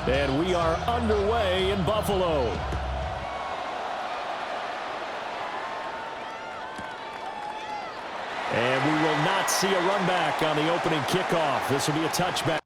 And we are underway in Buffalo. And we will not see a run back on the opening kickoff. This will be a touchback.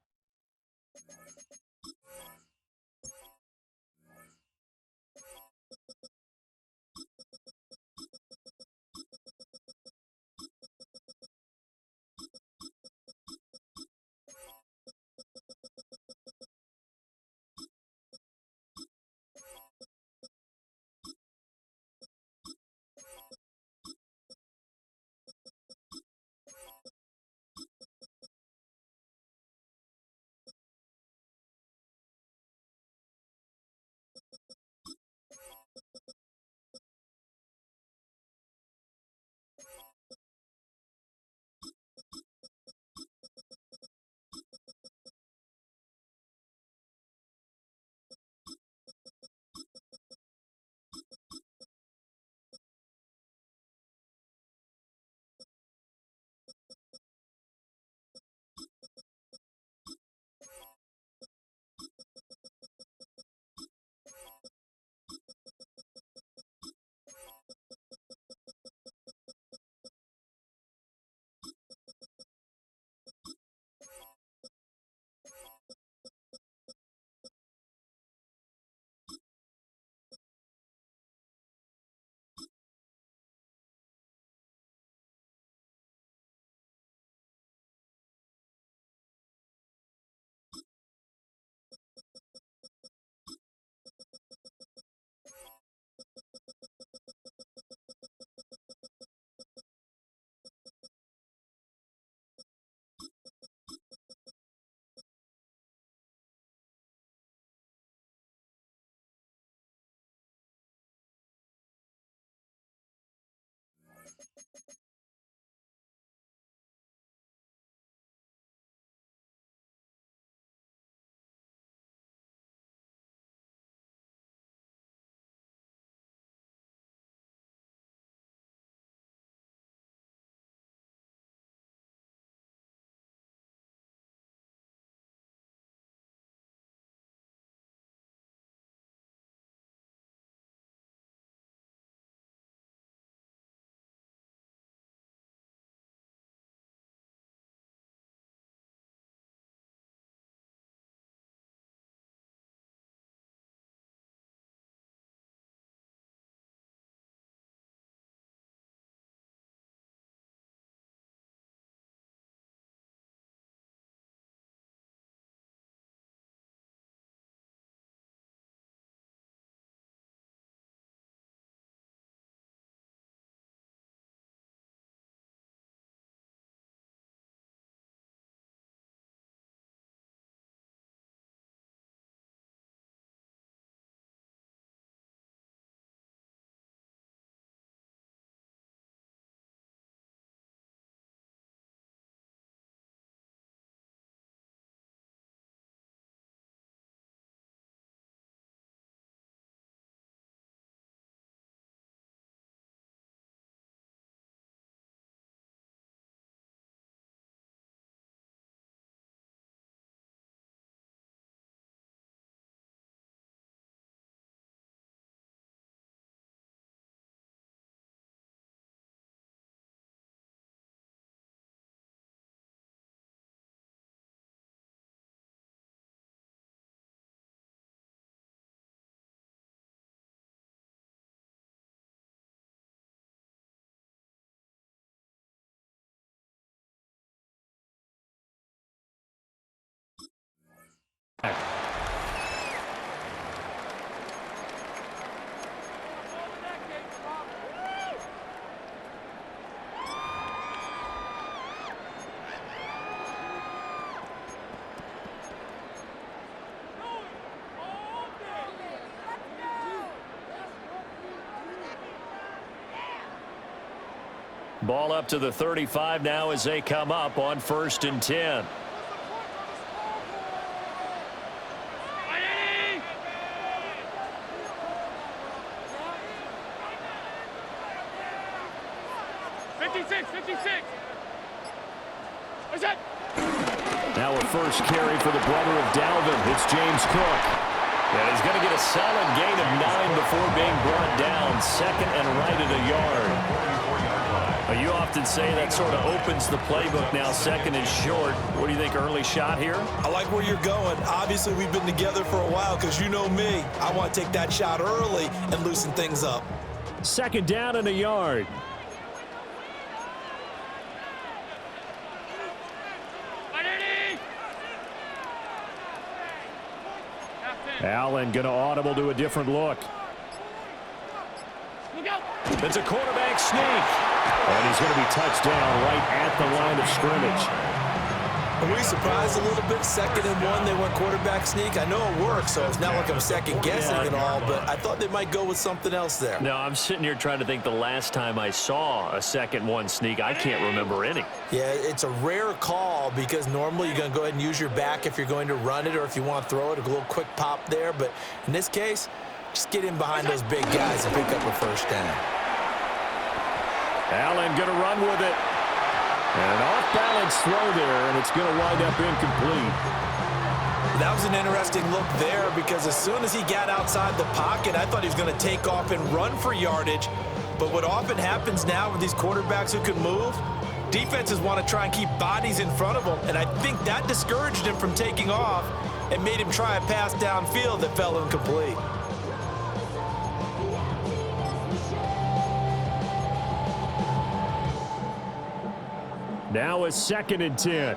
Ball up to the 35 now as they come up on 1st and 10. Now a first carry for the brother of Dalvin. It's James Cook. And he's going to get a solid gain of 9 before being brought down. Second and right at a yard. You often say that sort of opens the playbook now, second and short. What do you think, early shot here? I like where you're going. Obviously, we've been together for a while because you know me. I want to take that shot early and loosen things up. Second down and a yard. Allen going to audible to a different look. It's a quarterback sneak. And he's going to be touched down right at the line of scrimmage. Are we surprised a little bit? Second and one, they went quarterback sneak. I know it works, so it's not like I'm second-guessing at all, but I thought they might go with something else there. No, I'm sitting here trying to think the last time I saw a second one sneak. I can't remember any. Yeah, it's a rare call because normally you're going to go ahead and use your back if you're going to run it or if you want to throw it, a little quick pop there. But in this case, just get in behind those big guys and pick up a first down. Allen going to run with it. And an off-balance throw there, and it's going to wind up incomplete. That was an interesting look there because as soon as he got outside the pocket, I thought he was going to take off and run for yardage. But what often happens now with these quarterbacks who can move, defenses want to try and keep bodies in front of them, and I think that discouraged him from taking off and made him try a pass downfield that fell incomplete. Now a second and 10.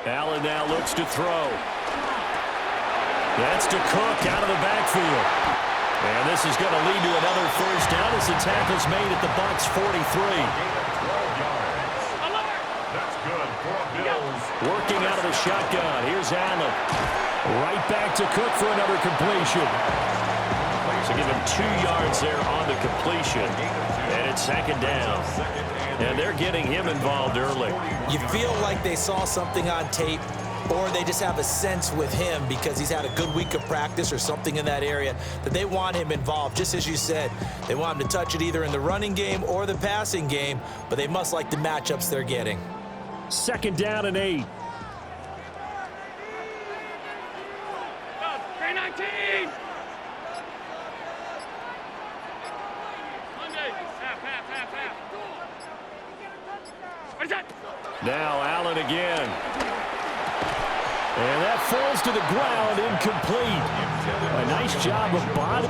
Allen now looks to throw. That's to Cook out of the backfield. And this is going to lead to another first down as the tackle's made at the Bucs 43. That's good for Bills. Working out of the shotgun. Here's Allen. Right back to Cook for another completion. So give him 2 yards there on the completion. And it's second down. And they're getting him involved early. You feel like they saw something on tape, or they just have a sense with him because he's had a good week of practice or something in that area that they want him involved. Just as you said, they want him to touch it either in the running game or the passing game, but they must like the matchups they're getting. Second down and 8. Now Allen again. And that falls to the ground, incomplete. A nice job of body.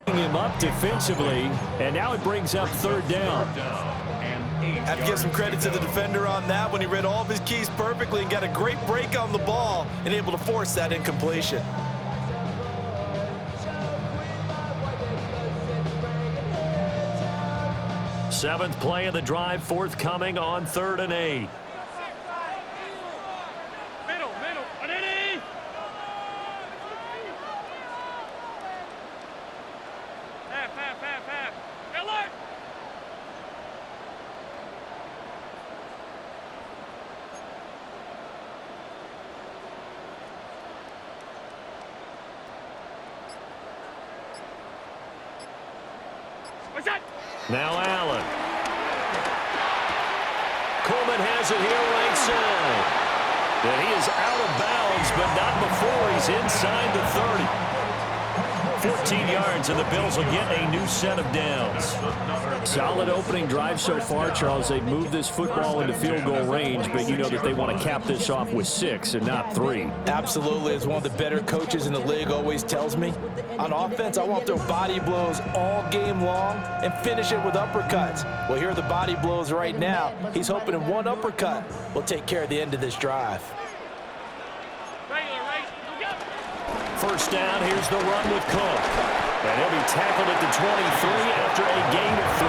Him up defensively, and now it brings up third down. I have to give some credit to the defender on that when he read all of his keys perfectly and got a great break on the ball and able to force that incompletion. Seventh play of the drive forthcoming on 3rd and 8. Now Allen. Coleman has it here right side. And he is out of bounds, but not before he's inside the 30. 14 yards, and the Bills will get a new set of downs. Solid opening drive so far, Charles. They've moved this football into field goal range, but you know that they want to cap this off with 6 and not 3. Absolutely. As one of the better coaches in the league always tells me, on offense, I want to throw body blows all game long and finish it with uppercuts. Well, here are the body blows right now. He's hoping in one uppercut will take care of the end of this drive. First down, here's the run with Cook. And he'll be tackled at the 23 after a gain of 3.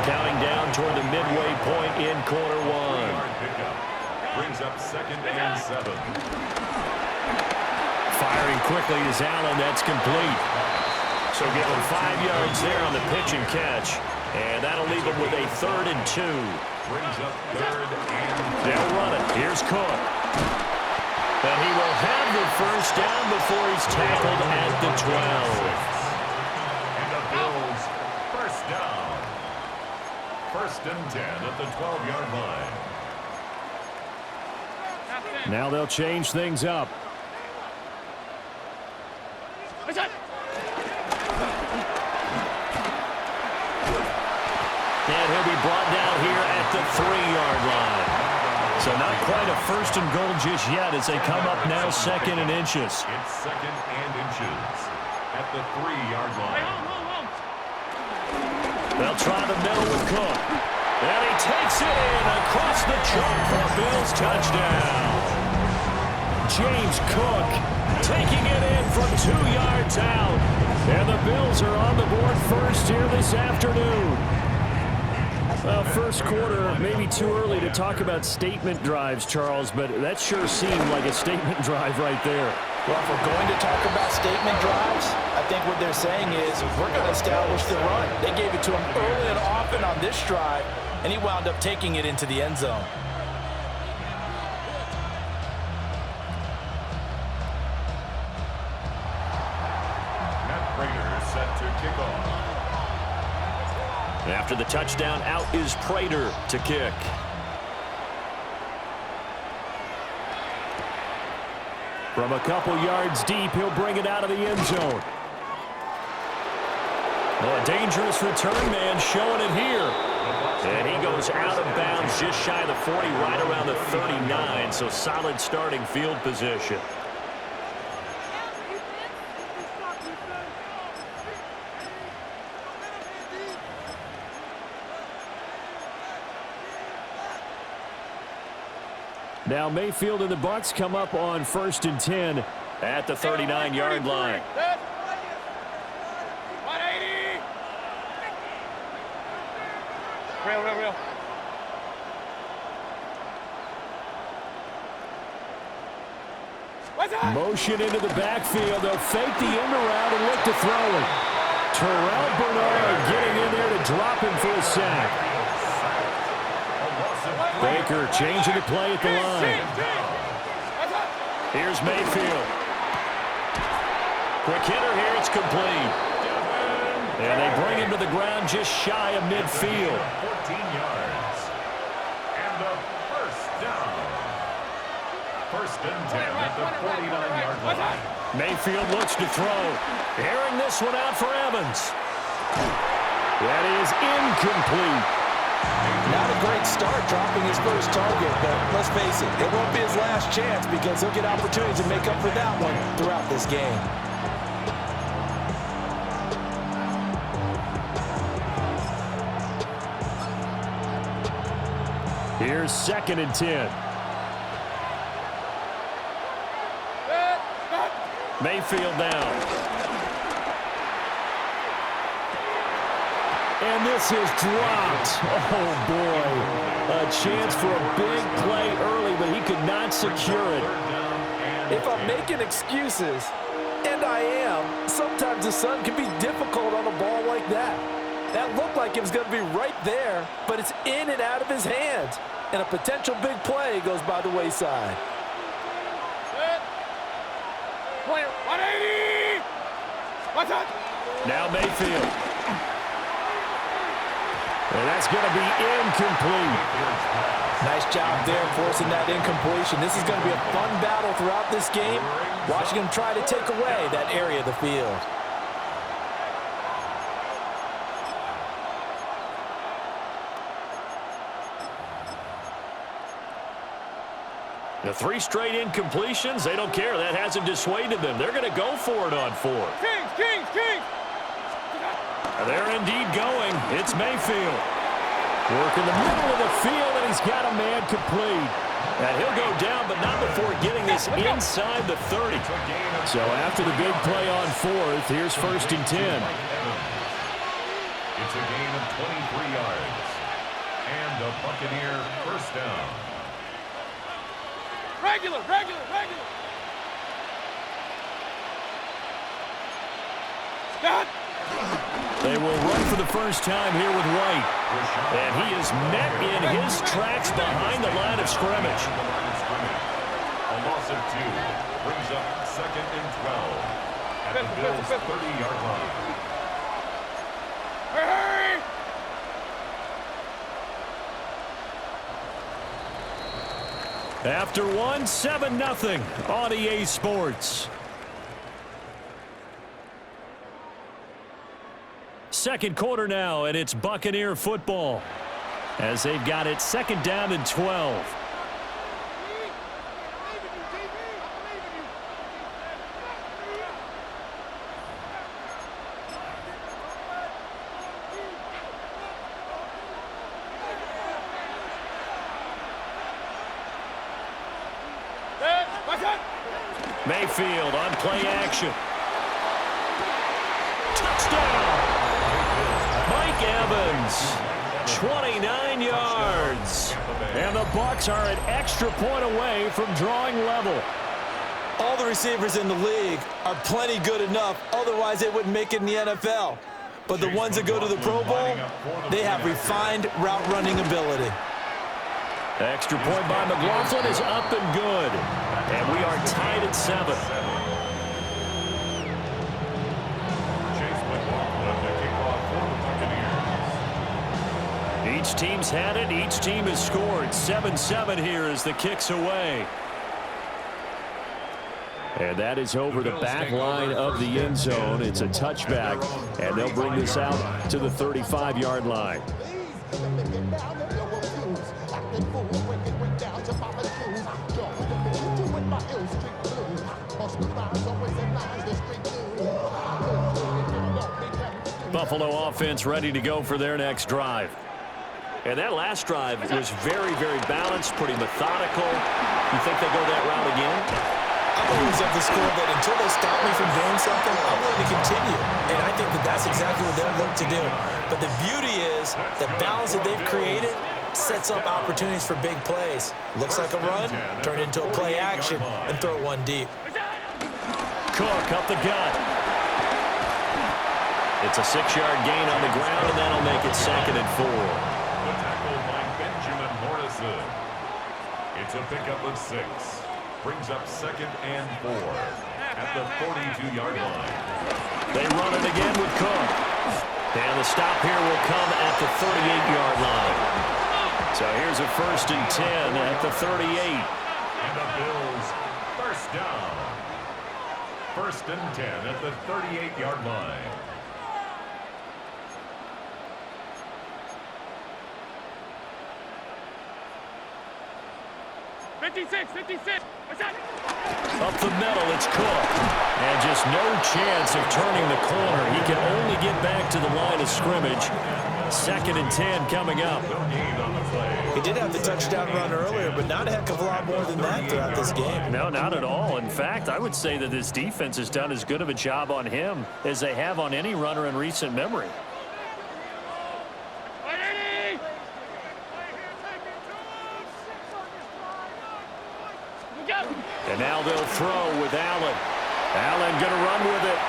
Counting down toward the midway point in quarter 1. Brings up 2nd and 7. Firing quickly is Allen. That's complete. So give him 5 yards there on the pitch and catch. And that'll leave him with a 3rd and 2. Brings up 3rd and 2. They'll run it. Here's Cook. And he will have the first down before he's tackled at the 12. And the Bills, first down. First and 10 at the 12-yard line. Now they'll change things up. And he'll be brought down here at the 3-yard line. So not quite a first and goal just yet as they come up now second and inches. It's second and inches at the 3-yard line. They'll try the middle with Cook. And he takes it in across the chalk for a Bills touchdown. James Cook taking it in from 2 yards out. And the Bills are on the board first here this afternoon. Well, first quarter, maybe too early to talk about statement drives, Charles, but that sure seemed like a statement drive right there. Well, if we're going to talk about statement drives, I think what they're saying is we're going to establish the run. They gave it to him early and often on this drive, and he wound up taking it into the end zone. Set to kick off. After the touchdown, out is Prater to kick. From a couple yards deep, he'll bring it out of the end zone. Well, a dangerous return man showing it here. And he goes out of bounds just shy of the 40, right around the 39, so solid starting field position. Now Mayfield and the Bucs come up on 1st and 10 at the 39-yard line. 180. Real. Motion into the backfield. They'll fake the end around and look to throw it. Terrell Bernard getting in there to drop him for a sack. Baker changing the play at the line. Here's Mayfield. Quick hitter here, it's complete. And they bring him to the ground just shy of midfield. 14 yards. And a first down. First and 10 at the 49-yard line. Mayfield looks to throw. Airing this one out for Evans. That is incomplete. Not a great start dropping his first target, but let's face it, it won't be his last chance because he'll get opportunities to make up for that one throughout this game. Here's 2nd and 10. Mayfield down. And this is dropped. Oh, boy. A chance for a big play early, but he could not secure it. If I'm making excuses, and I am, sometimes the sun can be difficult on a ball like that. That looked like it was going to be right there, but it's in and out of his hands. And a potential big play goes by the wayside. 180. What's up? Now Mayfield. And that's going to be incomplete. Nice job there forcing that incompletion. This is going to be a fun battle throughout this game. Watching him try to take away that area of the field. The 3 straight incompletions, they don't care. That hasn't dissuaded them. They're going to go for it on 4th. Kings. They're indeed going. It's Mayfield. Work in the middle of the field, and he's got a man complete. And he'll go down, but not before getting this inside the 30. So after the big play on 4th, here's 1st and 10. It's a gain of 23 yards. And a Buccaneer first down. Regular. Got. They will run for the first time here with White. And he is met in his tracks behind the line of scrimmage. A A loss of 2 brings up 2nd and 12 at the Bills' 30-yard line. Hurry! After 1, 7-0 on EA Sports. Second quarter now, and it's Buccaneer football as they've got it 2nd down and 12. Mayfield on play action. Touchdown! Mike Evans, 29 yards. And the Bucs are an extra point away from drawing level. All the receivers in the league are plenty good enough, otherwise they wouldn't make it in the NFL. But the ones that go to the Pro Bowl, they have refined route running ability. Extra point by McLaughlin is up and good. And we are tied at 7. Each team's had it. Each team has scored. 7-7 here as the kick's away. And that is over the back line of the end zone. It's a touchback, and they'll bring this out to the 35-yard line. Buffalo offense ready to go for their next drive. And that last drive was very, very balanced, pretty methodical. You think they go that route again? I'm always of the school that until they stop me from doing something, I'm willing to continue. And I think that that's exactly what they'll look to do. But the beauty is the balance that they've created sets up opportunities for big plays. Looks like a run, turn into a play action, and throw one deep. Cook up the gut. It's a 6-yard gain on the ground, and that'll make it 2nd and 4. The tackle by Benjamin Morrison. It's a pickup of 6. Brings up 2nd and 4 at the 42-yard line. They run it again with Cook. And the stop here will come at the 38-yard line. So here's a 1st and 10 at the 38. And the Bills first down. 1st and 10 at the 38-yard line. Up the middle, it's Cook. And just no chance of turning the corner. He can only get back to the line of scrimmage. 2nd and 10 coming up. He did have the touchdown run earlier, but not a heck of a lot more than that throughout this game. No, not at all. In fact, I would say that this defense has done as good of a job on him as they have on any runner in recent memory. And now they'll throw with Allen. Allen going to run with it.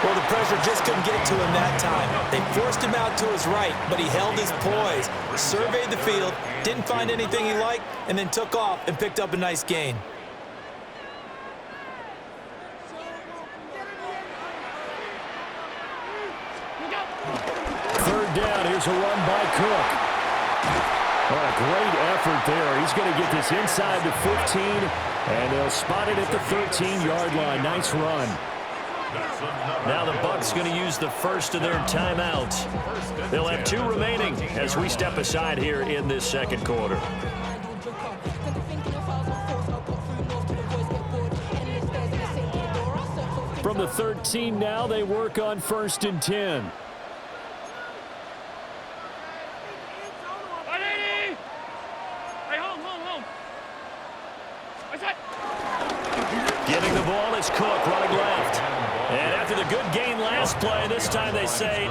Well, the pressure just couldn't get to him that time. They forced him out to his right, but he held his poise, surveyed the field, didn't find anything he liked, and then took off and picked up a nice gain. Third down, here's a run by Cook. Oh, a great effort there. He's going to get this inside the 15, and they'll spot it at the 13-yard line. Nice run. Now the Bucs going to use the first of their timeouts. They'll have 2 remaining as we step aside here in this second quarter. From the 13 now, they work on 1st and 10. Getting the ball is Cook running left. And after the good gain last play, this time they say,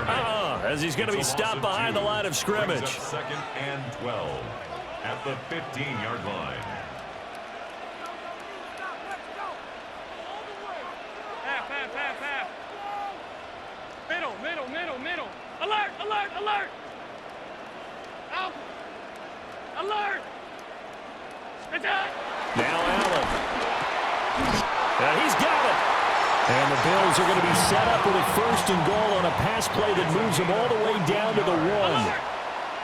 as he's going to be stopped behind the line of scrimmage. 2nd and 12 at the 15-yard line. Half. Middle. Alert. Out. Alert. Now Allen. And he's got it. And the Bills are going to be set up with a first and goal on a pass play that moves them all the way down to the 1.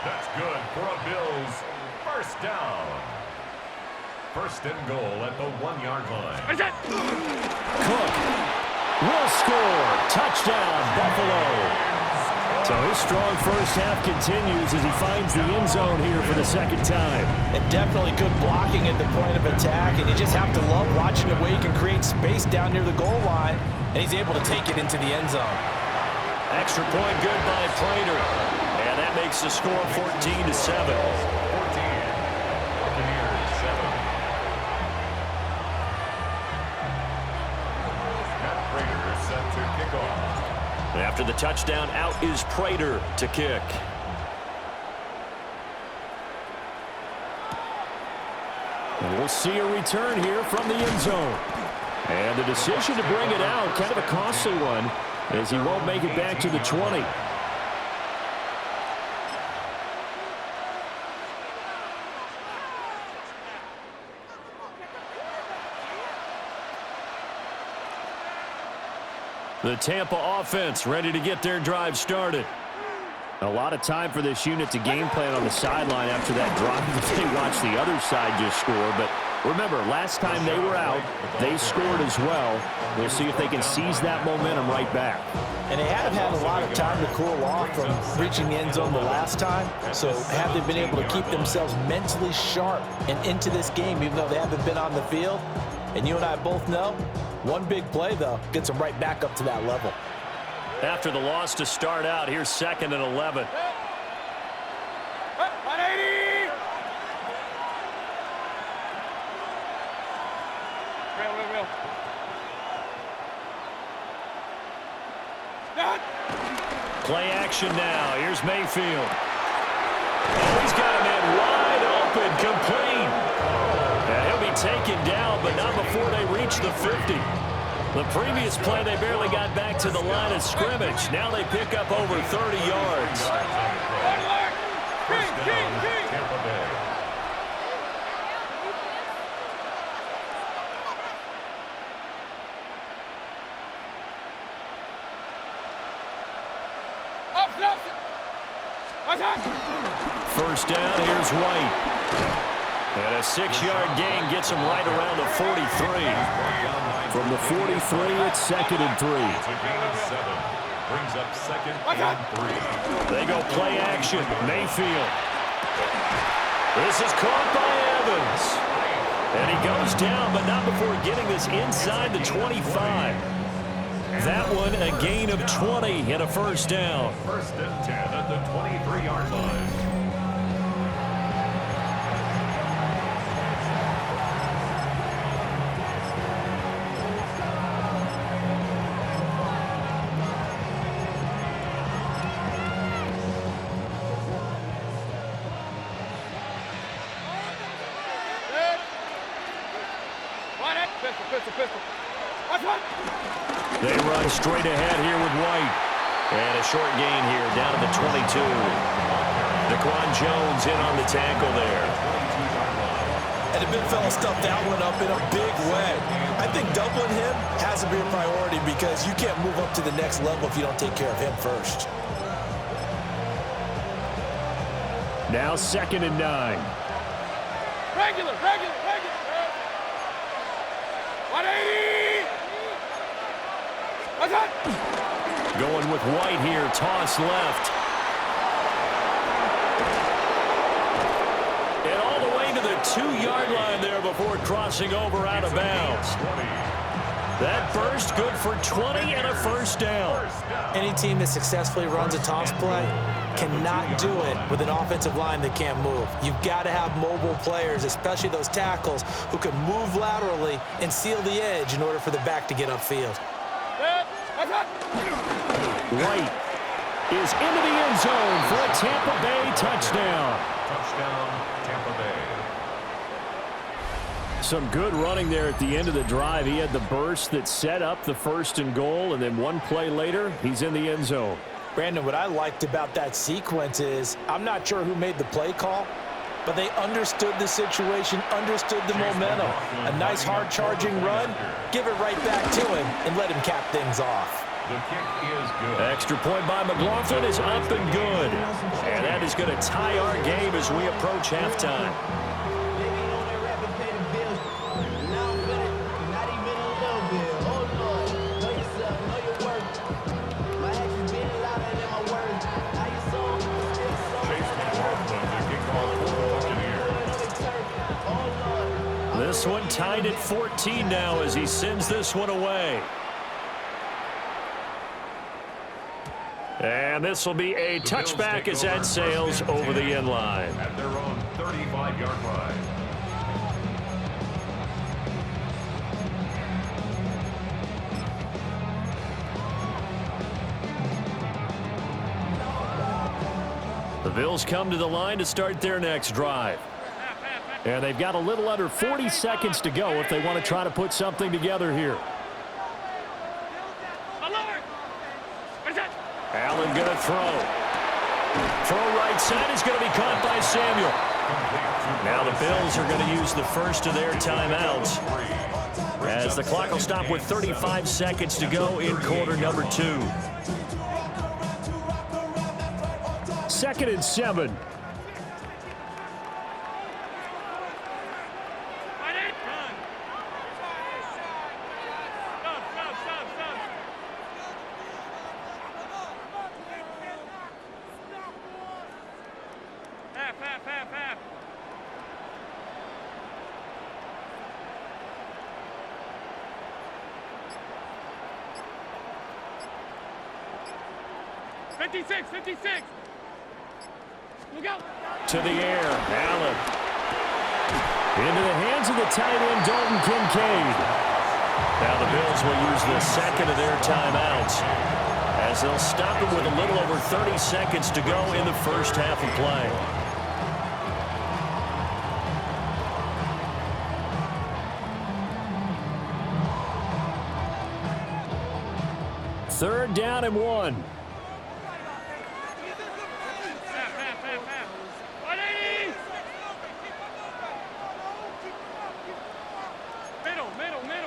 That's good for a Bills first down. First and goal at the 1-yard line. Cook will score. Touchdown, Buffalo. So his strong first half continues as he finds the end zone here for the second time. And definitely good blocking at the point of attack, and you just have to love watching the way he can create space down near the goal line, and he's able to take it into the end zone. Extra point good by Prater. And that makes the score 14-7. 14. Buccaneers 7. Matt Prater is set to kick off. After the touchdown, out is Prater to kick. And we'll see a return here from the end zone. And the decision to bring it out, kind of a costly one, as he won't make it back to the 20. The Tampa offense ready to get their drive started. A lot of time for this unit to game plan on the sideline after that drive. They watch the other side just score. But remember, last time they were out, they scored as well. We'll see if they can seize that momentum right back. And they have had a lot of time to cool off from reaching the end zone the last time. So have they been able to keep themselves mentally sharp and into this game, even though they haven't been on the field? And you and I both know, one big play, though, gets them right back up to that level. After the loss to start out, here's 2nd and 11. 180! Real. Play action now. Here's Mayfield. Oh, he's got a man wide open, complete. And he'll be taken down, but not before they reach the 50. The previous play, they barely got back to the line of scrimmage. Now they pick up over 30 yards. First down, Tampa Bay. First down, here's White. And a 6-yard gain gets him right around the 43. From the 43, it's 2nd and 3. It's a gain of 7. Brings up 2nd and 3. They go play action. Mayfield. This is caught by Evans. And he goes down, but not before getting this inside the 25. That one a gain of 20 and a first down. First and 10 at the 23-yard line. Pistol. They run straight ahead here with White. And a short gain here down to the 22. Daquan Jones in on the tackle there. And the big fella stuffed that one up in a big way. I think doubling him has to be a priority because you can't move up to the next level if you don't take care of him first. Now 2nd and 9. Regular. 180! What's that? Going with White here, toss left. And all the way to the 2-yard line there before crossing over out of bounds. That burst good for 20 and a first down. Any team that successfully runs a toss play cannot do it with an offensive line that can't move. You've got to have mobile players, especially those tackles, who can move laterally and seal the edge in order for the back to get upfield. White is into the end zone for a Tampa Bay touchdown. Touchdown, Tampa Bay. Some good running there at the end of the drive. He had the burst that set up the 1st and goal, and then one play later, he's in the end zone. Brandon, what I liked about that sequence is I'm not sure who made the play call, but they understood the situation, understood the momentum. A nice hard-charging run, give it right back to him, and let him cap things off. The kick is good. Extra point by McLaughlin is up and good. And that is going to tie our game as we approach halftime. This one tied at 14 now as he sends this one away. And this will be a touchback as that sails over the end line. At their own 35-yard line. The Bills come to the line to start their next drive. And they've got a little under 40 seconds to go if they want to try to put something together here. Allen going to throw. Throw right side is going to be caught by Samuel. Now the Bills are going to use the first of their timeouts as the clock will stop with 35 seconds to go in quarter number 2. 2nd and 7. Half. 56. Look out. To the air, Allen. Into the hands of the tight end, Dalton Kincaid. Now the Bills will use the second of their timeouts as they'll stop it with a little over 30 seconds to go in the first half of play. Third down and 1. Half. 180.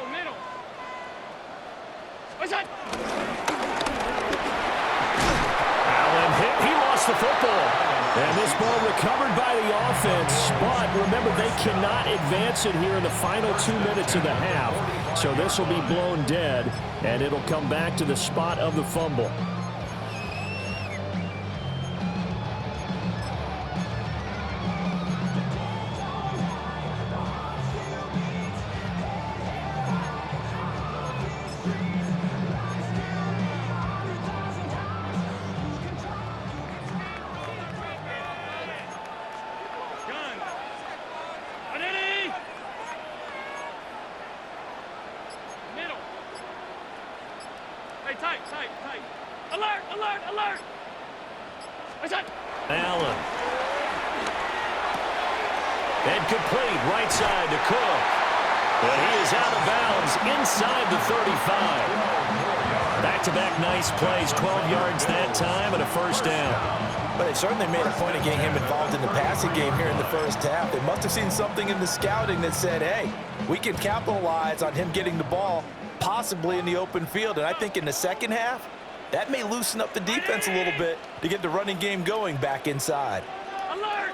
Middle. What's that? Allen hit. He lost the football. And this ball recovered by the offense. But remember, they cannot advance it here in the final 2 minutes of the half. So this will be blown dead, and it'll come back to the spot of the fumble. Tight. Alert. What's that? Allen. And complete right side to Cook. And he is out of bounds inside the 35. Back-to-back nice plays, 12 yards that time and a first down. But they certainly made a point of getting him involved in the passing game here in the first half. They must have seen something in the scouting that said, hey, we can capitalize on him getting the ball possibly in the open field. And I think in the second half, that may loosen up the defense a little bit to get the running game going back inside. Alert!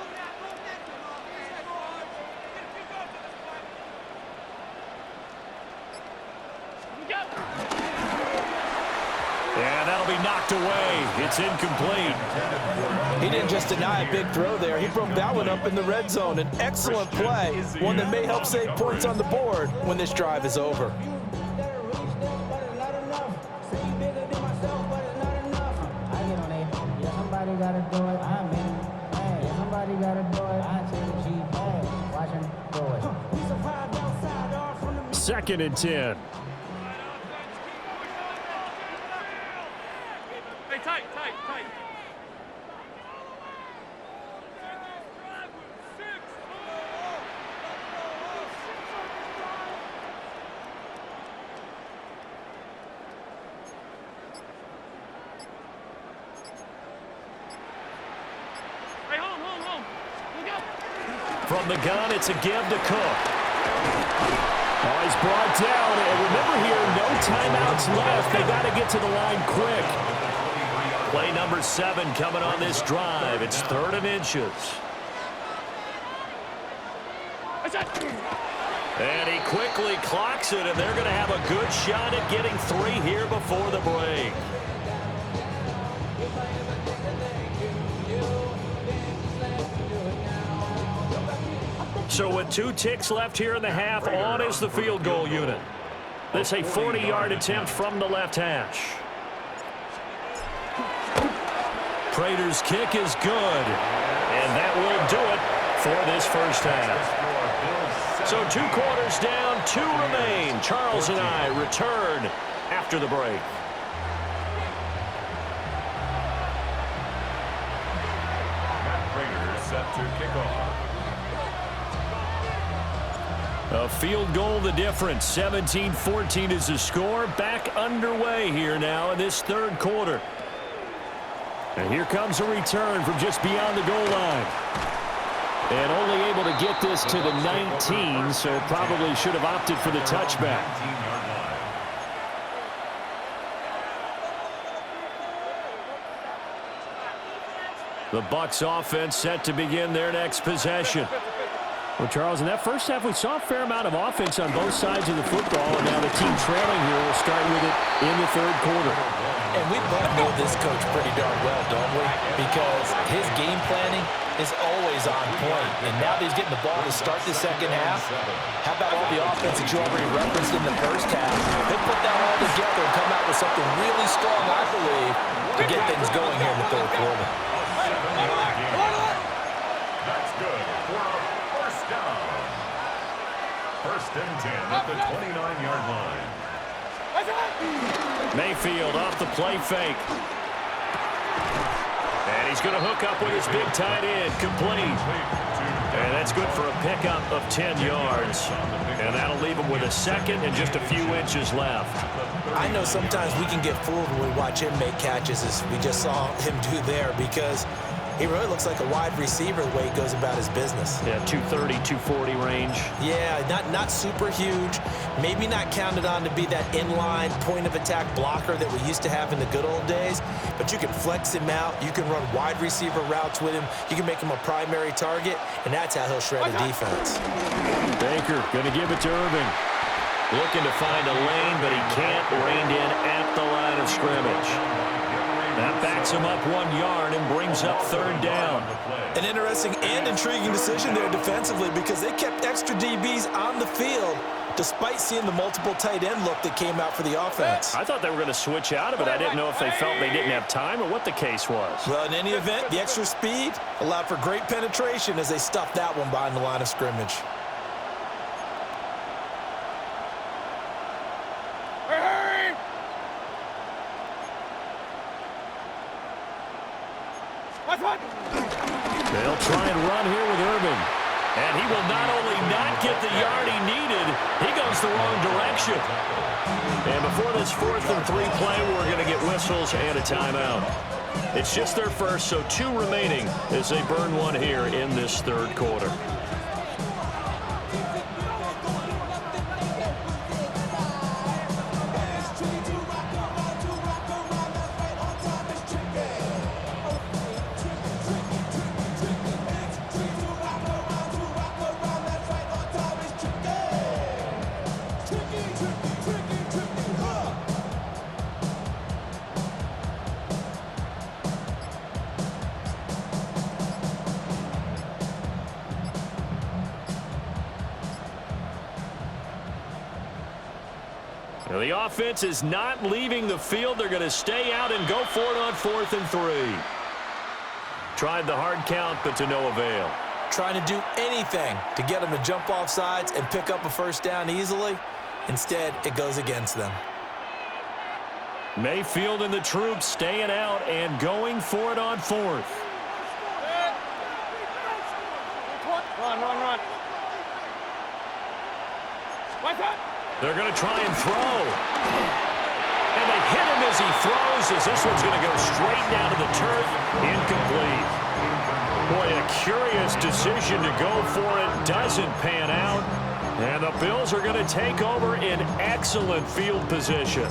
And that'll be knocked away. It's incomplete. He didn't just deny a big throw there. He broke that one up in the red zone. An excellent play, one that may help save points on the board when this drive is over. Second and 10. Hey, tight. Hey, home. Look out. from the gun. It's a give to Cook. Oh, he's brought down. And remember here, no timeouts left. They got to get to the line quick. Play number 7 coming on this drive. It's 3rd and inches. And he quickly clocks it, and they're going to have a good shot at getting 3 here before the break. So with 2 ticks left here in the half, on is the field goal unit. This a 40-yard attempt from the left hash. Prater's kick is good, and that will do it for this first half. So 2 quarters down, 2 remain. Charles and I return after the break. Matt Prater set to kick off. A field goal the difference. 17-14 is the score. Back underway here now in this 3rd quarter. And here comes a return from just beyond the goal line. And only able to get this to the 19, so probably should have opted for the touchback. The Bucs offense set to begin their next possession. Well, Charles, in that first half, we saw a fair amount of offense on both sides of the football, and now the team trailing here will start with it in the 3rd quarter. And we both know this coach pretty darn well, don't we? Because his game planning is always on point. And now that he's getting the ball to start the second half, how about all the offense that you already referenced in the first half? He'll put that all together and come out with something really strong, I believe, to get things going here in the 3rd quarter. That's good for a first down. 1st and 10 at the 29-yard line. Mayfield off the play fake. And he's going to hook up with his big tight end. Complete. And that's good for a pickup of 10 yards. And that'll leave him with a 2nd and just a few inches left. I know sometimes we can get fooled when we watch him make catches, as we just saw him do there, because he really looks like a wide receiver the way he goes about his business. Yeah, 230, 240 range. Yeah, not super huge. Maybe not counted on to be that inline point-of-attack blocker that we used to have in the good old days. But you can flex him out. You can run wide receiver routes with him. You can make him a primary target, and that's how he'll shred a defense. Baker going to give it to Irving. Looking to find a lane, but he can't. Reined in at the line of scrimmage. That backs him up 1 yard and brings up 3rd down. An interesting and intriguing decision there defensively, because they kept extra DBs on the field despite seeing the multiple tight end look that came out for the offense. I thought they were going to switch out of it. I didn't know if they felt they didn't have time or what the case was. Well, in any event, the extra speed allowed for great penetration as they stuffed that one behind the line of scrimmage. They'll try and run here with Irving. And he will not only not get the yard he needed, he goes the wrong direction. And before this 4th and 3 play, we're going to get whistles and a timeout. It's just their first, so 2 remaining as they burn 1 here in this 3rd quarter. Now the offense is not leaving the field. They're going to stay out and go for it on 4th and 3. Tried the hard count, but to no avail. Trying to do anything to get them to jump off sides and pick up a first down easily. Instead, it goes against them. Mayfield and the troops staying out and going for it on 4th. Run. They're going to try and throw. And they hit him as he throws, as this one's going to go straight down to the turf. Incomplete. Boy, a curious decision to go for it. Doesn't pan out. And the Bills are going to take over in excellent field position.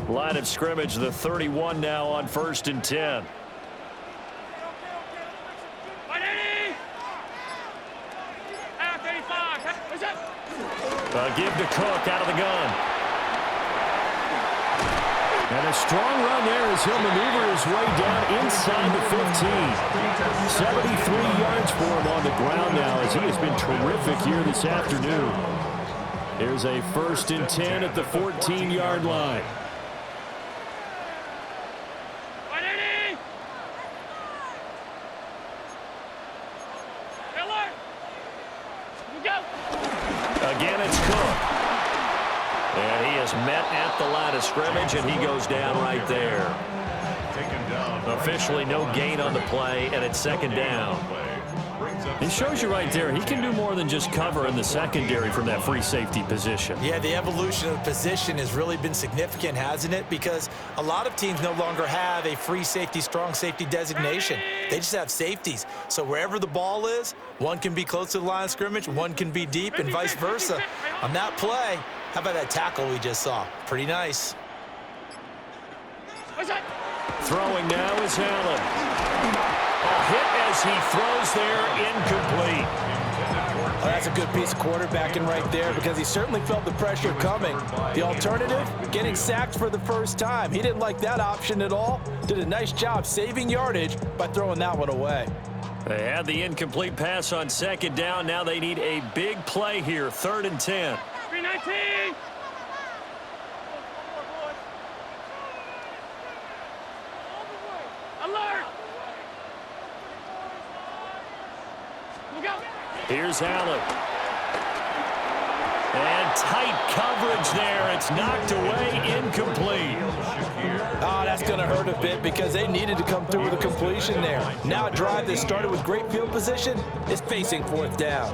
Line of scrimmage, the 31 now on 1st and 10. Give to Cook out of the gun. And a strong run there as he'll maneuver his way down inside the 15. 73 yards for him on the ground now as he has been terrific here this afternoon. Here's a 1st and 10 at the 14-yard line. Again, it's Cook. And he is met at the line of scrimmage, and he goes down right there. Officially no gain on the play, and it's 2nd down. He shows you right there, he can do more than just cover in the secondary from that free safety position. Yeah, the evolution of the position has really been significant, hasn't it? Because a lot of teams no longer have a free safety, strong safety designation. They just have safeties. So wherever the ball is, one can be close to the line of scrimmage, one can be deep, and vice versa. On that play, how about that tackle we just saw? Pretty nice. Throwing now is Allen. A hit as he throws there, incomplete. Oh, that's a good piece of quarterbacking right there because he certainly felt the pressure coming. The alternative, getting sacked for the first time. He didn't like that option at all. Did a nice job saving yardage by throwing that one away. They had the incomplete pass on 2nd down. Now they need a big play here, 3rd and 10. 319. Alert! Here's Allen. And tight coverage there. It's knocked away, incomplete. Oh, that's going to hurt a bit because they needed to come through with a completion there. Now a drive that started with great field position is facing 4th down.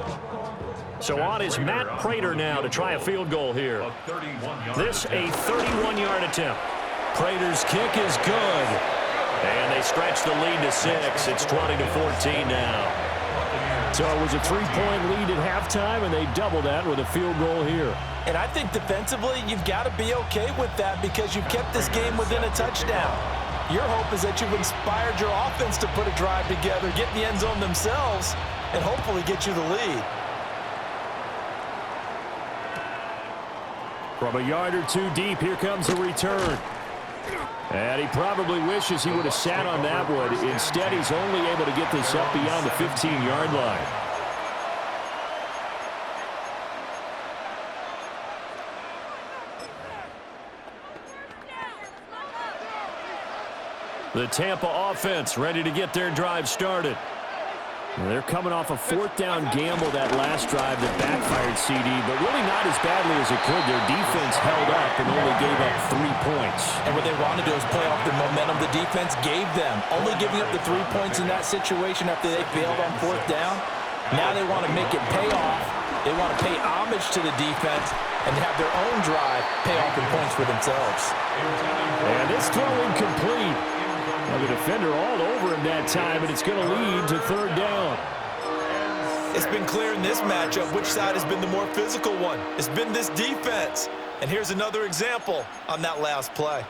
So on is Matt Prater now to try a field goal here. This a 31-yard attempt. Prater's kick is good. And they stretch the lead to 6. It's 20-14 now. So it was a 3-point lead at halftime, and they double that with a field goal here. And I think defensively, you've got to be okay with that because you've kept this game within a touchdown. Your hope is that you've inspired your offense to put a drive together, get in the end zone themselves, and hopefully get you the lead. From a yard or two deep, here comes the return. And he probably wishes he would have sat on that one. Instead, he's only able to get this up beyond the 15-yard line. The Tampa offense ready to get their drive started. They're coming off a 4th down gamble that last drive that backfired CD, but really not as badly as it could. Their defense held up and only gave up 3 points. And what they want to do is play off the momentum the defense gave them. Only giving up the 3 points in that situation after they failed on 4th down. Now they want to make it pay off. They want to pay homage to the defense and have their own drive pay off in points for themselves. And this throw incomplete. Well, the defender all over him that time, and it's going to lead to 3rd down. It's been clear in this matchup which side has been the more physical one. It's been this defense. And here's another example on that last play.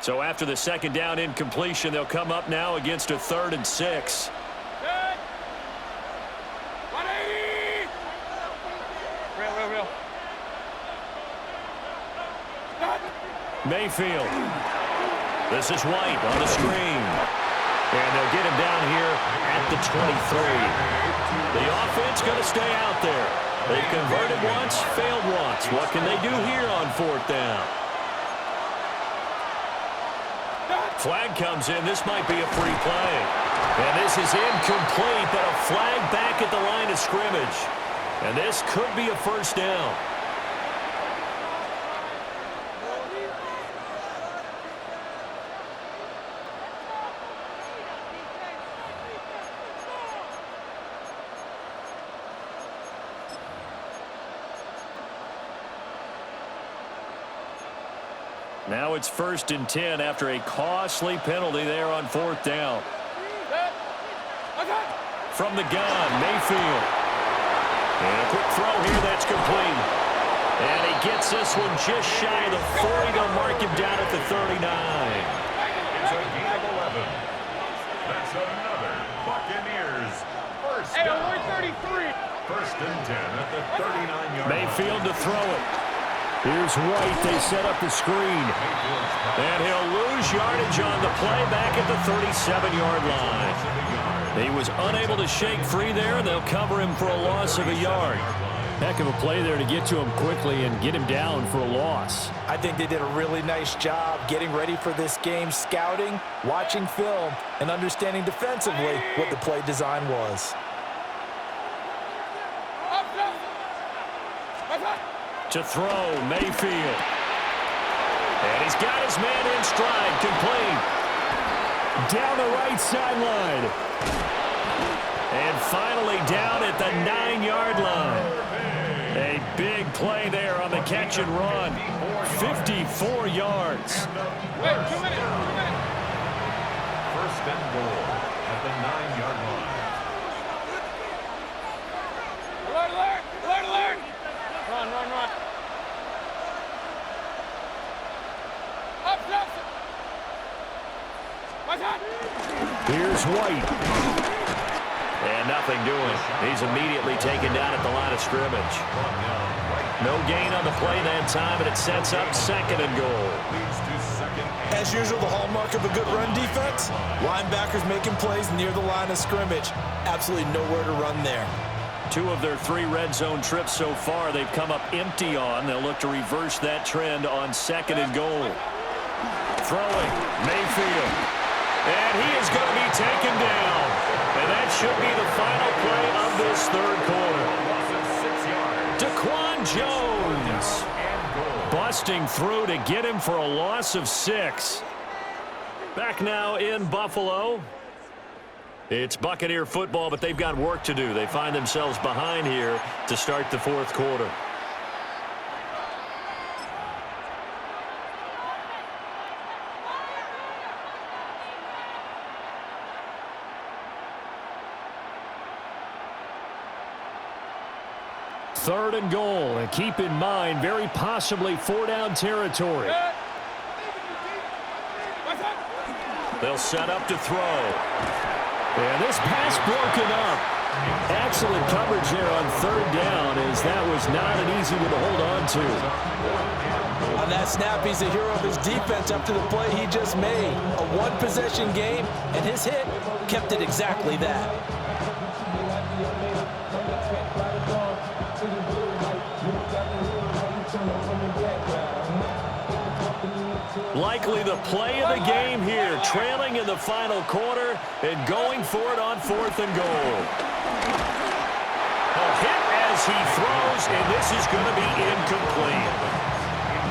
So after the 2nd down incompletion, they'll come up now against a 3rd and 6. Real. Mayfield. This is White on the screen. And they'll get him down here at the 23. The offense going to stay out there. They've converted once, failed once. What can they do here on 4th down? Flag comes in. This might be a free play. And this is incomplete, but a flag back at the line of scrimmage. And this could be a 1st down. Now it's 1st and 10 after a costly penalty there on 4th down. From the gun, Mayfield. And a quick throw here that's complete. And he gets this one just shy of the 40. They'll mark him down at the 39. It's a gain of 11. That's another Buccaneers first down. 1st and 10 at the 39-yard line. Mayfield to throw it. Here's White. They set up the screen. And he'll lose yardage on the play back at the 37-yard line. He was unable to shake free there, and they'll cover him for a loss of a yard. Heck of a play there to get to him quickly and get him down for a loss. I think they did a really nice job getting ready for this game, scouting, watching film, and understanding defensively what the play design was. To throw, Mayfield. And he's got his man in stride, complete. Down the right sideline. And finally down at the 9-yard line. A big play there on the catch and run. 54 yards. Wait, 2 minutes. 1st and goal at the 9-yard line. Alert. Run. Up. Here's White. And nothing doing. He's immediately taken down at the line of scrimmage. No gain on the play that time, and it sets up 2nd and goal. As usual, the hallmark of a good run defense, linebackers making plays near the line of scrimmage. Absolutely nowhere to run there. 2 of their 3 red zone trips so far they've come up empty on. They'll look to reverse that trend on 2nd and goal. Throwing, Mayfield. And he is going to be taken down. And that should be the final play of this 3rd quarter. Daquan Jones busting through to get him for a loss of 6. Back now in Buffalo. It's Buccaneer football, but they've got work to do. They find themselves behind here to start the 4th quarter. Third and goal, and keep in mind, very possibly 4-down territory. They'll set up to throw. And this pass broken up. Excellent coverage there on 3rd down, as that was not an easy one to hold on to. On that snap, he's a hero of his defense up to the play he just made. A one-possession game, and his hit kept it exactly that. Likely the play of the game here, trailing in the final quarter and going for it on 4th and goal. A hit as he throws, and this is going to be incomplete.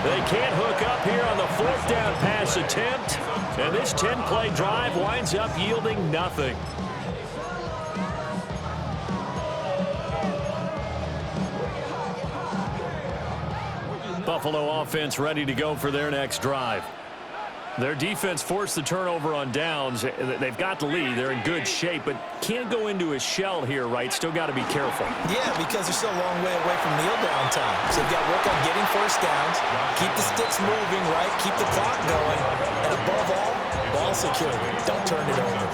They can't hook up here on the 4th down pass attempt, and this 10-play drive winds up yielding nothing. Buffalo offense ready to go for their next drive. Their defense forced the turnover on downs. They've got the lead. They're in good shape, but can't go into a shell here, right? Still got to be careful. Yeah, because they're still a long way away from kneel down time. So they've got to work on getting 1st downs, keep the sticks moving, right? Keep the clock going. And above all, ball security. Don't turn it over.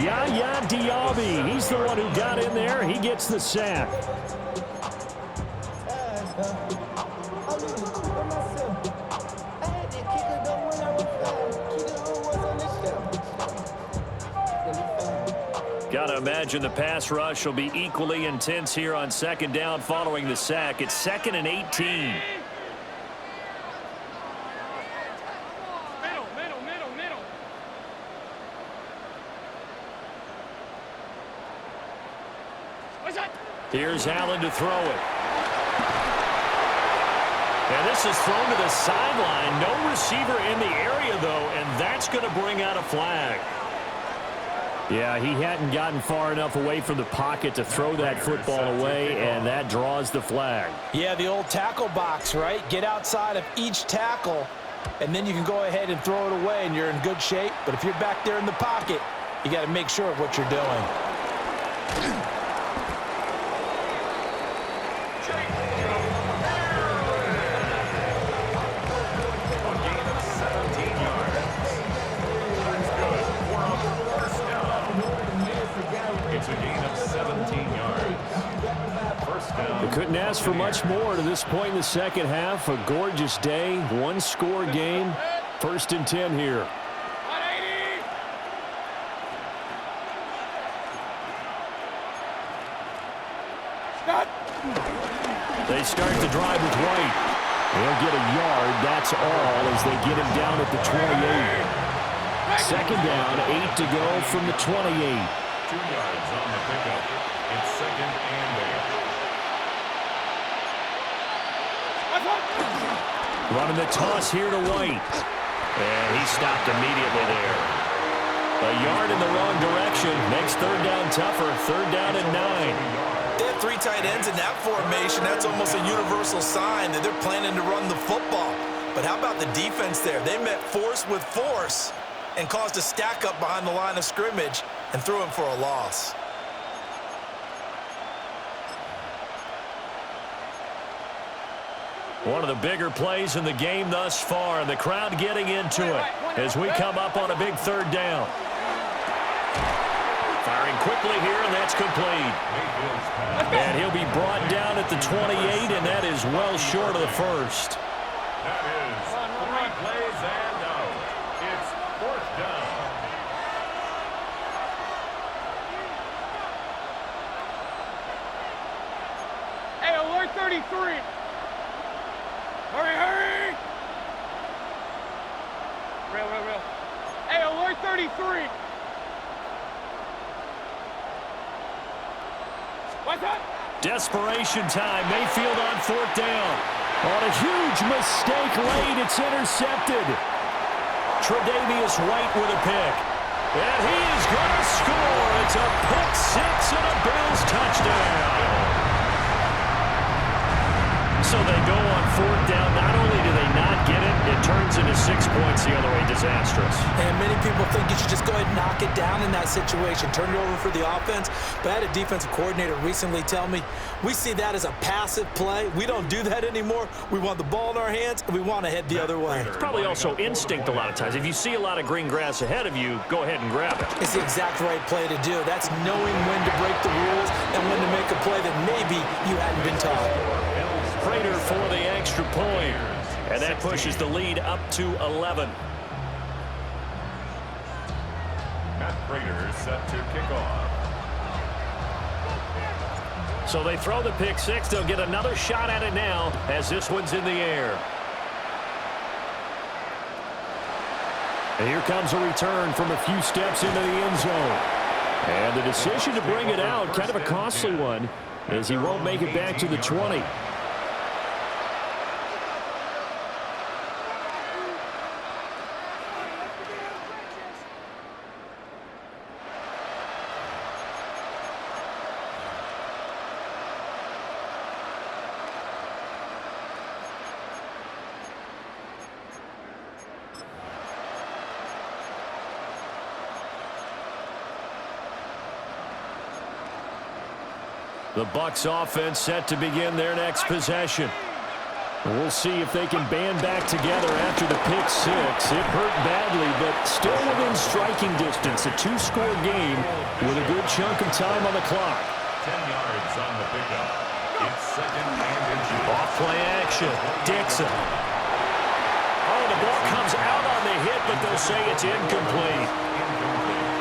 Yaya Diaby, he's the one who got in there. He gets the sack. Got to imagine the pass rush will be equally intense here on 2nd down following the sack. It's 2nd and 18. Middle. Here's Allen to throw it. And this is thrown to the sideline. No receiver in the area, though, and that's going to bring out a flag. Yeah, he hadn't gotten far enough away from the pocket to throw that football away, and that draws the flag. Yeah, the old tackle box, right? Get outside of each tackle and then you can go ahead and throw it away, and you're in good shape. But if you're back there in the pocket, you got to make sure of what you're doing. It's a gain of 17 yards. First down. They couldn't ask for much more to this point in the second half. A gorgeous day, one-score game. 1st and 10 here. 180. Stop. They start the drive with White. They'll get a yard, that's all, as they get him down at the 28. Second down, 8 to go from the 28. 2 yards on the pickup. It's 2nd and 8. Running the toss here to White. And he stopped immediately there. A yard in the wrong direction. Makes 3rd down tougher. 3rd down and 9. They have 3 tight ends in that formation. That's almost a universal sign that they're planning to run the football. But how about the defense there? They met force with force and caused a stack up behind the line of scrimmage and threw him for a loss. One of the bigger plays in the game thus far, and the crowd getting into it as we come up on a big 3rd down. Firing quickly here, and that's complete. And he'll be brought down at the 28, and that is well short of the first. That is 3 plays and out. It's 4th down. Hey, alert 33. Hurry, hurry. Real. Hey, alert 33. What's up? Desperation time. Mayfield on 4th down. On a huge mistake late, it's intercepted. Tre'Davious White with a pick. And he is going to score. It's a pick 6 and a Bills touchdown. So they go on 4th down. Not only do they not get it, it turns into 6 points the other way. Disastrous. And many people think you should just go ahead and knock it down in that situation. Turn it over for the offense. But I had a defensive coordinator recently tell me, we see that as a passive play. We don't do that anymore. We want the ball in our hands, and we want to head the other way. It's probably also instinct a lot of times. If you see a lot of green grass ahead of you, go ahead and grab it. It's the exact right play to do. That's knowing when to break the rules and when to make a play that maybe you hadn't been taught. Prater for the extra point. And that pushes the lead up to 11. Matt Prater set to kick off. So they throw the pick 6. They'll get another shot at it now as this one's in the air. And here comes a return from a few steps into the end zone. And the decision to bring it out, kind of a costly one, as he won't make it back to the 20. The Bucs offense set to begin their next possession. We'll see if they can band back together after the pick 6. It hurt badly, but still within striking distance. A 2-score game with a good chunk of time on the clock. 10 yards on the pickup. It's 2nd and inches. Off play action. Dixon. Oh, the ball comes out on the hit, but they'll say it's incomplete.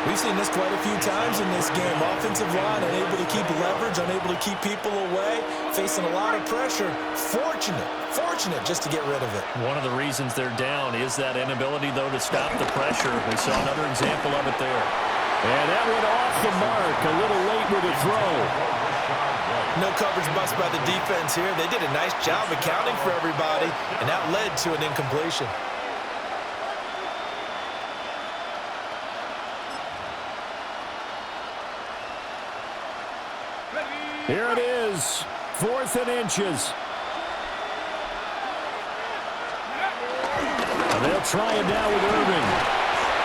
We've seen this quite a few times in this game. Offensive line unable to keep leverage, unable to keep people away, facing a lot of pressure. Fortunate just to get rid of it. One of the reasons they're down is that inability, though, to stop the pressure. We saw another example of it there. And that went off the mark. A little late with a throw. No coverage bust by the defense here. They did a nice job accounting for everybody, and that led to an incompletion. Here it is, 4th and inches. They'll try him down with Irving.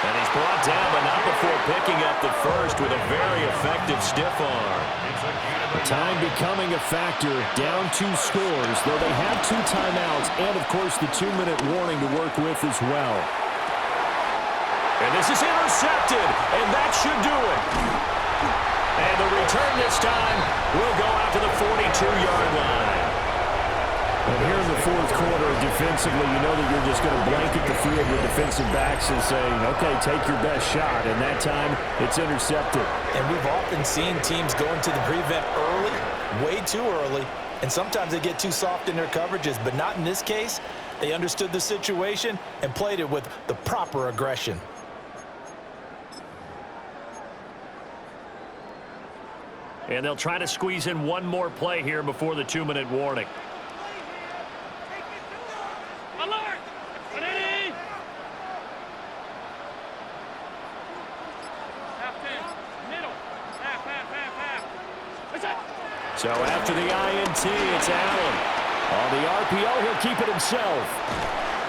And he's brought down, but not before picking up the first with a very effective stiff arm. Time becoming a factor. Down 2 scores, though they have 2 timeouts and, of course, the 2-minute warning to work with as well. And this is intercepted, and that should do it. And the return this time will go out to the 42-yard line. And here in the fourth quarter, defensively, you know that you're just going to blanket the field with defensive backs and saying, okay, take your best shot. And that time, it's intercepted. And we've often seen teams go into the prevent early, way too early, and sometimes they get too soft in their coverages, but not in this case. They understood the situation and played it with the proper aggression. And they'll try to squeeze in one more play here before the 2-minute warning. Alert! Ready! Half 10. Middle. Half. What's that? So after the INT, it's Allen. On the RPO, he'll keep it himself.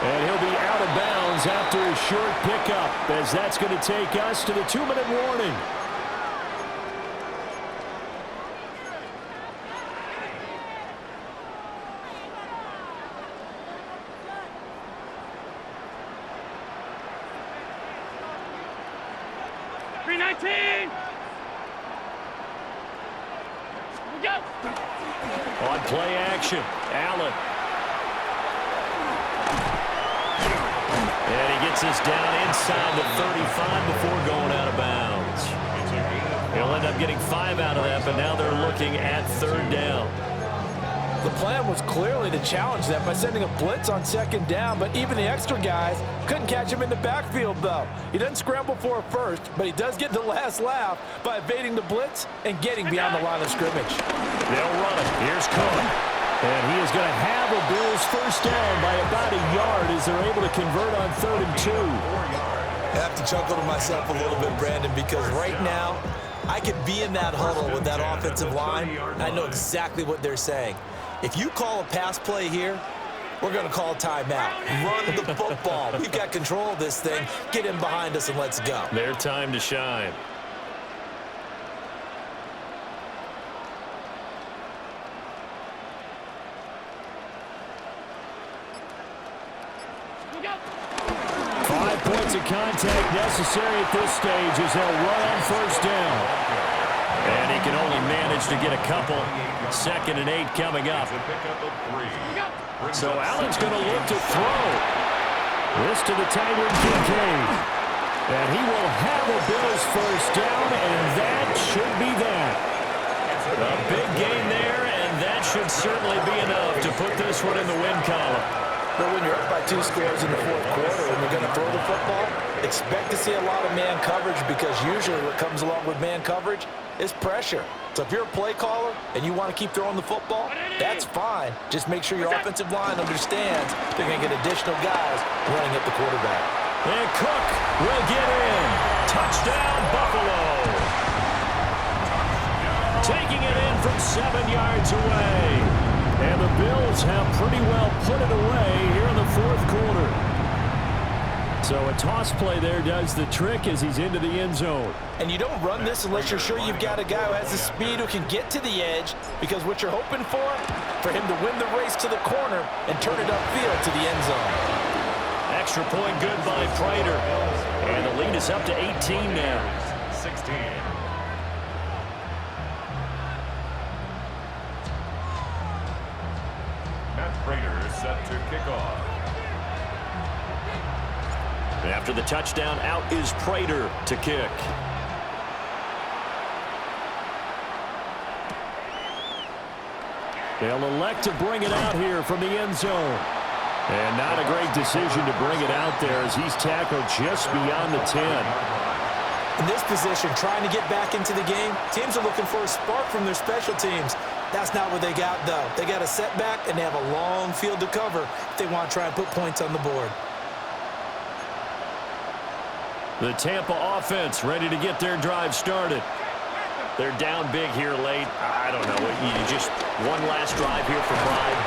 And he'll be out of bounds after a short pickup, as that's going to take us to the 2-minute warning. On play action, Allen. And he gets us down inside the 35 before going out of bounds. He'll end up getting 5 out of that, but now they're looking at 3rd down. The plan was clearly to challenge them by sending a blitz on 2nd down, but even the extra guys couldn't catch him in the backfield, though. He doesn't scramble for a first, but he does get the last laugh by evading the blitz and getting beyond the line of scrimmage. They'll run it. Here's Cook. And he is going to have a Bills first down by about a yard as they're able to convert on 3rd and 2. I have to chuckle to myself a little bit, Brandon, because right now I could be in that huddle with that offensive line, and I know exactly what they're saying. If you call a pass play here, we're going to call timeout. Run the football. We've got control of this thing. Get in behind us and let's go. Their time to shine. Points of contact necessary at this stage as they'll run on 1st down. And he can only manage to get a couple. 2nd and 8 coming up. So Allen's going to look to throw. This to the tight end, Kincaid. And he will have a Bills first down, and that should be that. A big gain there, and that should certainly be enough to put this one in the win column. But when you're up by 2 scores in the fourth quarter and you're going to throw the football, expect to see a lot of man coverage, because usually what comes along with man coverage is pressure. So if you're a play caller and you want to keep throwing the football, that's fine. Just make sure your offensive line understands they're going to get additional guys running at the quarterback. And Cook will get in. Touchdown, Buffalo. Taking it in from 7 yards away. And the Bills have pretty well put it away here in the fourth quarter. So a toss play there does the trick as he's into the end zone. And you don't run this unless you're sure you've got a guy who has the speed who can get to the edge, because what you're hoping for him to win the race to the corner and turn it upfield to the end zone. Extra point good by Prater. And the lead is up to 18 now. 16. Prater is set to kick off. After the touchdown, out is Prater to kick. They'll elect to bring it out here from the end zone. And not a great decision to bring it out there as he's tackled just beyond the 10. In this position, trying to get back into the game, teams are looking for a spark from their special teams. That's not what they got, though. They got a setback, and they have a long field to cover if they want to try and put points on the board. The Tampa offense ready to get their drive started. They're down big here late. I don't know. You just one last drive here for pride.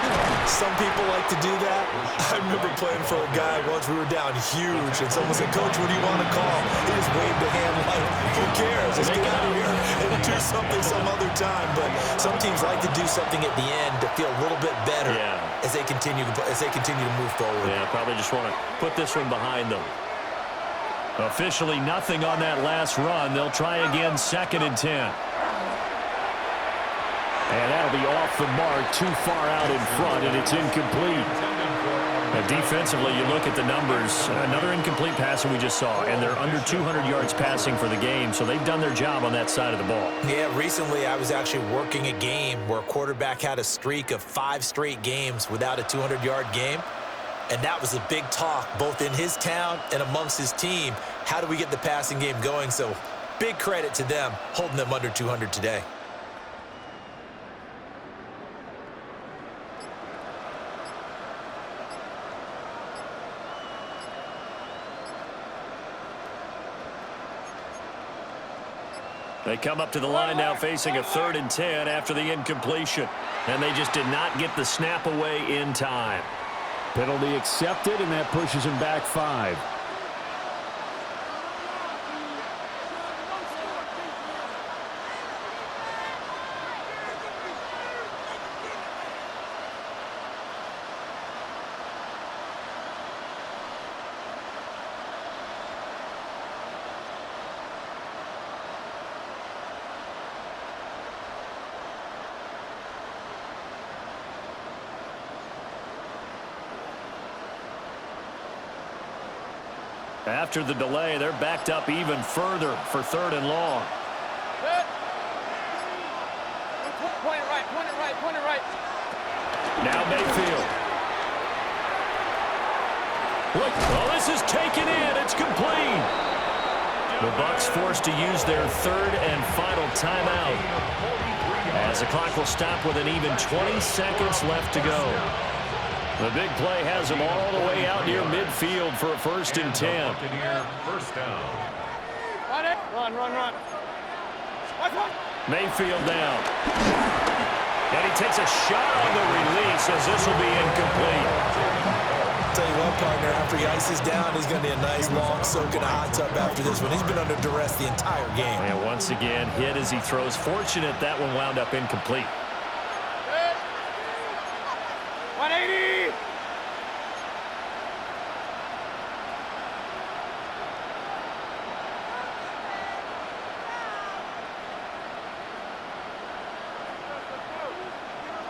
Some people like to do that. I remember playing for a guy once. We were down huge, and someone said, "Coach, what do you want to call?" He just waved a hand like, "Who cares? Let's get out of here and do something some other time." But some teams like to do something at the end to feel a little bit better as they continue to move forward. Yeah, probably just want to put this one behind them. Officially nothing on that last run. They'll try again, 2nd and 10. And that'll be off the mark, too far out in front, and it's incomplete. Now, defensively, you look at the numbers. Another incomplete pass that we just saw, and they're under 200 yards passing for the game, so they've done their job on that side of the ball. Yeah, recently I was actually working a game where a quarterback had a streak of 5 straight games without a 200-yard game. And that was a big talk, both in his town and amongst his team. How do we get the passing game going? So big credit to them, holding them under 200 today. They come up to the line now facing a 3rd and 10 after the incompletion. And they just did not get the snap away in time. Penalty accepted, and that pushes him back 5. After the delay, they're backed up even further for 3rd and long. Point it right, point it right, point it right. Now Mayfield. Look, well, this is taken in. It's complete. The Bucs forced to use their 3rd and final timeout, as the clock will stop with an even 20 seconds left to go. The big play has them all the way out near midfield for a 1st and 10. First down. Run. Mayfield down. And he takes a shot on the release as this will be incomplete. Tell you what, partner, after he ices down, he's going to be a nice long soak in a hot tub after this one. He's been under duress the entire game. And once again, hit as he throws. Fortunate that one wound up incomplete. 180.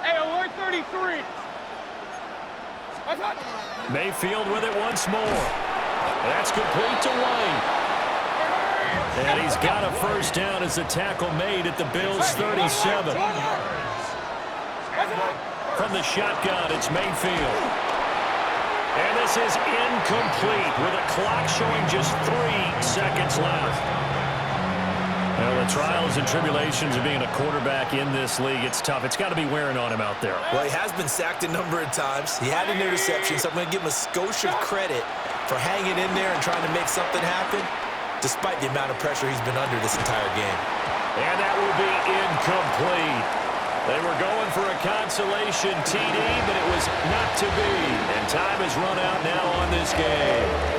Hey, alert 33. Mayfield with it once more. That's complete to White. And he's got a first down as the tackle made at the Bills' 37. From the shotgun, it's Mayfield. And this is incomplete with a clock showing just 3 seconds left. Well, the trials and tribulations of being a quarterback in this league, it's tough. It's got to be wearing on him out there. Well, he has been sacked a number of times. He had an interception, so I'm going to give him a skosh of credit for hanging in there and trying to make something happen, despite the amount of pressure he's been under this entire game. And that will be incomplete. They were going for a consolation TD, but it was not to be. And time has run out now on this game.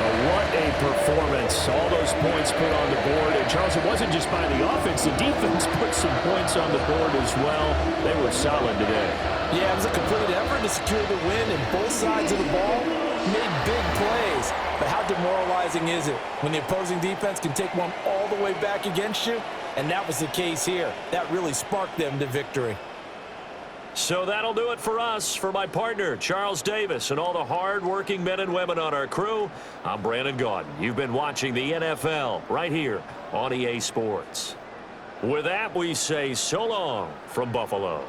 What a performance. All those points put on the board. And, Charles, it wasn't just by the offense. The defense put some points on the board as well. They were solid today. Yeah, it was a complete effort to secure the win, and both sides of the ball made big plays. But how demoralizing is it when the opposing defense can take one all the way back against you? And that was the case here. That really sparked them to victory. So that'll do it for us. For my partner, Charles Davis, and all the hard-working men and women on our crew, I'm Brandon Gaudin. You've been watching the NFL right here on EA Sports. With that, we say so long from Buffalo.